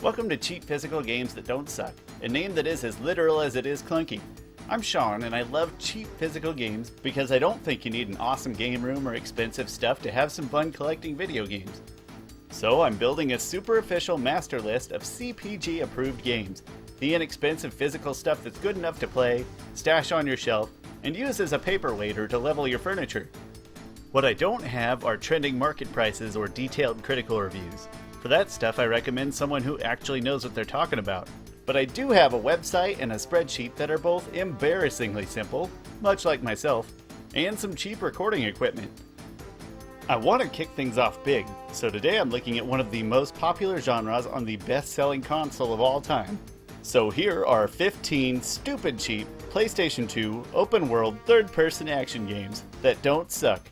Welcome to Cheap Physical Games That Don't Suck, a name that is as literal as it is clunky. I'm Sean, and I love cheap physical games because I don't think you need an awesome game room or expensive stuff to have some fun collecting video games. So I'm building a super official master list of CPG approved games, the inexpensive physical stuff that's good enough to play, stash on your shelf, and use as a paperweight or to level your furniture. What I don't have are trending market prices or detailed critical reviews. For that stuff, I recommend someone who actually knows what they're talking about. But I do have a website and a spreadsheet that are both embarrassingly simple, much like myself, and some cheap recording equipment. I want to kick things off big, so today I'm looking at one of the most popular genres on the best-selling console of all time. So here are 15 stupid cheap PlayStation 2 open-world third-person action games that don't suck.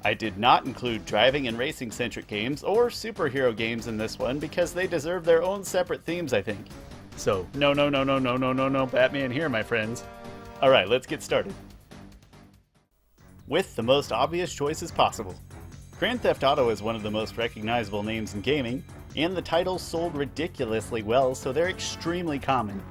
I did not include driving and racing-centric games or superhero games in this one because they deserve their own separate themes, I think. So, no Batman here, my friends. Alright, let's get started. With the most obvious choices possible. Grand Theft Auto is one of the most recognizable names in gaming, and the titles sold ridiculously well, so they're extremely common.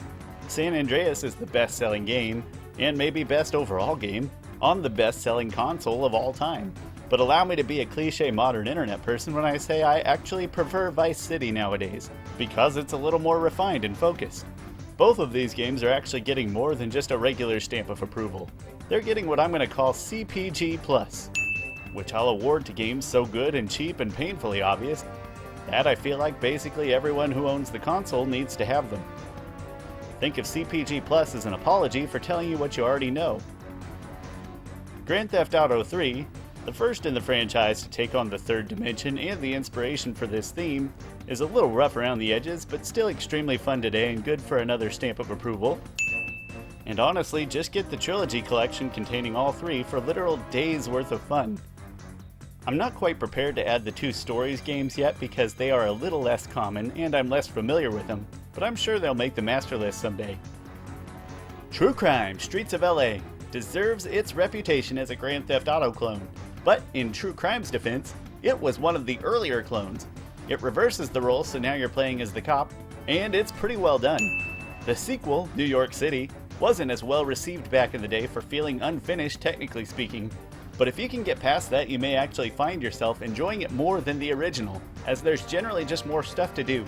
San Andreas is the best-selling game, and maybe best overall game, on the best-selling console of all time. But allow me to be a cliche modern internet person when I say I actually prefer Vice City nowadays, because it's a little more refined and focused. Both of these games are actually getting more than just a regular stamp of approval. They're getting what I'm going to call CPG+, which I'll award to games so good and cheap and painfully obvious that I feel like basically everyone who owns the console needs to have them. Think of CPG+ as an apology for telling you what you already know. Grand Theft Auto 3, the first in the franchise to take on the third dimension and the inspiration for this theme, is a little rough around the edges, but still extremely fun today and good for another stamp of approval. And honestly, just get the trilogy collection containing all three for literal days worth of fun. I'm not quite prepared to add the two Stories games yet because they are a little less common and I'm less familiar with them, but I'm sure they'll make the master list someday. True Crime Streets of LA deserves its reputation as a Grand Theft Auto clone. But in True Crime's defense, it was one of the earlier clones. It reverses the role, so now you're playing as the cop, and it's pretty well done. The sequel, New York City, wasn't as well received back in the day for feeling unfinished technically speaking, but if you can get past that, you may actually find yourself enjoying it more than the original, as there's generally just more stuff to do.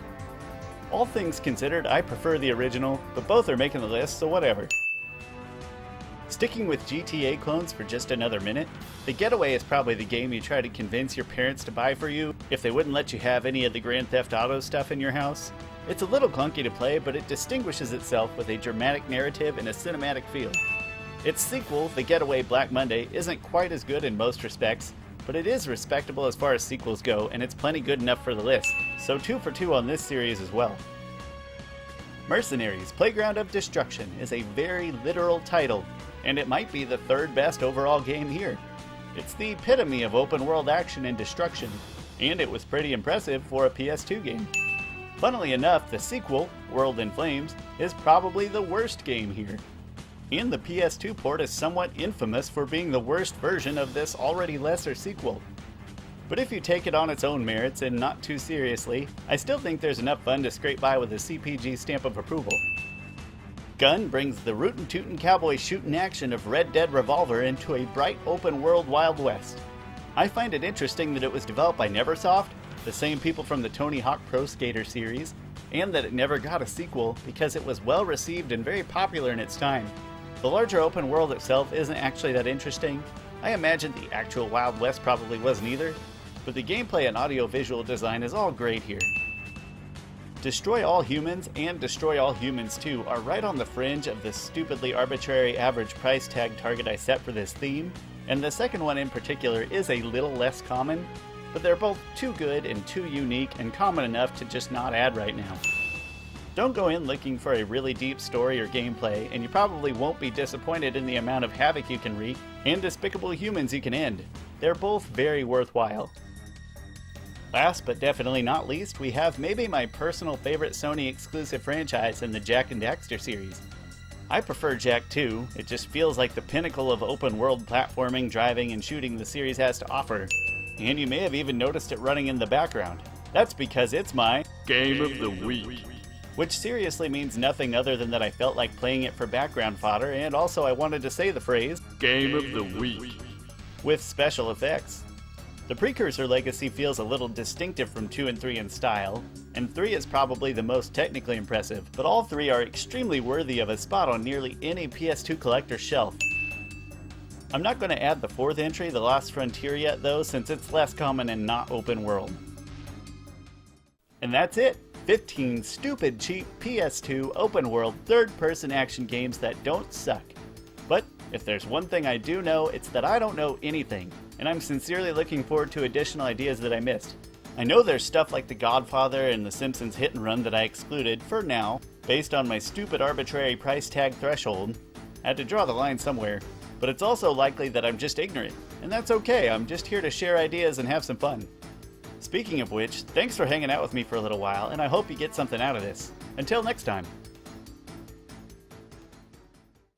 All things considered, I prefer the original, but both are making the list, so whatever. Sticking with GTA clones for just another minute, the Getaway is probably the game you try to convince your parents to buy for you if they wouldn't let you have any of the Grand Theft Auto stuff in your house. It's a little clunky to play, but it distinguishes itself with a dramatic narrative and a cinematic feel. Its sequel, The Getaway Black Monday, isn't quite as good in most respects, but it is respectable as far as sequels go, and it's plenty good enough for the list, so 2 for 2 on this series as well. Mercenaries, Playground of Destruction is a very literal title, and it might be the third best overall game here. It's the epitome of open world action and destruction, and it was pretty impressive for a PS2 game. Funnily enough, the sequel, World in Flames, is probably the worst game here. And the PS2 port is somewhat infamous for being the worst version of this already lesser sequel. But if you take it on its own merits and not too seriously, I still think there's enough fun to scrape by with a CPG stamp of approval. Gun brings the rootin' tootin' cowboy shootin' action of Red Dead Revolver into a bright open world Wild West. I find it interesting that it was developed by Neversoft, the same people from the Tony Hawk Pro Skater series, and that it never got a sequel because it was well received and very popular in its time. The larger open world itself isn't actually that interesting. I imagine the actual Wild West probably wasn't either, but the gameplay and audio-visual design is all great here. Destroy All Humans and Destroy All Humans 2 are right on the fringe of the stupidly arbitrary average price tag target I set for this theme, and the second one in particular is a little less common, but they're both too good and too unique and common enough to just not add right now. Don't go in looking for a really deep story or gameplay, and you probably won't be disappointed in the amount of havoc you can wreak and despicable humans you can end. They're both very worthwhile. Last but definitely not least, we have maybe my personal favorite Sony exclusive franchise in the Jak and Daxter series. I prefer Jak 2, it just feels like the pinnacle of open world platforming, driving, and shooting the series has to offer, and you may have even noticed it running in the background. That's because it's my Game of the Week. which seriously means nothing other than that I felt like playing it for background fodder, and also I wanted to say the phrase Game of the Week. with special effects. The Precursor legacy feels a little distinctive from 2 and 3 in style, and 3 is probably the most technically impressive, but all 3 are extremely worthy of a spot on nearly any PS2 collector's shelf. I'm not going to add the 4th entry, The Lost Frontier, yet though, since it's less common and not open world. And that's it! 15 stupid cheap PS2 open world third-person action games that don't suck. But if there's one thing I do know, it's that I don't know anything, and I'm sincerely looking forward to additional ideas that I missed. I know there's stuff like The Godfather and The Simpsons Hit and Run that I excluded, for now, based on my stupid arbitrary price tag threshold. I had to draw the line somewhere, but it's also likely that I'm just ignorant, and that's okay, I'm just here to share ideas and have some fun. Speaking of which, thanks for hanging out with me for a little while, and I hope you get something out of this. Until next time.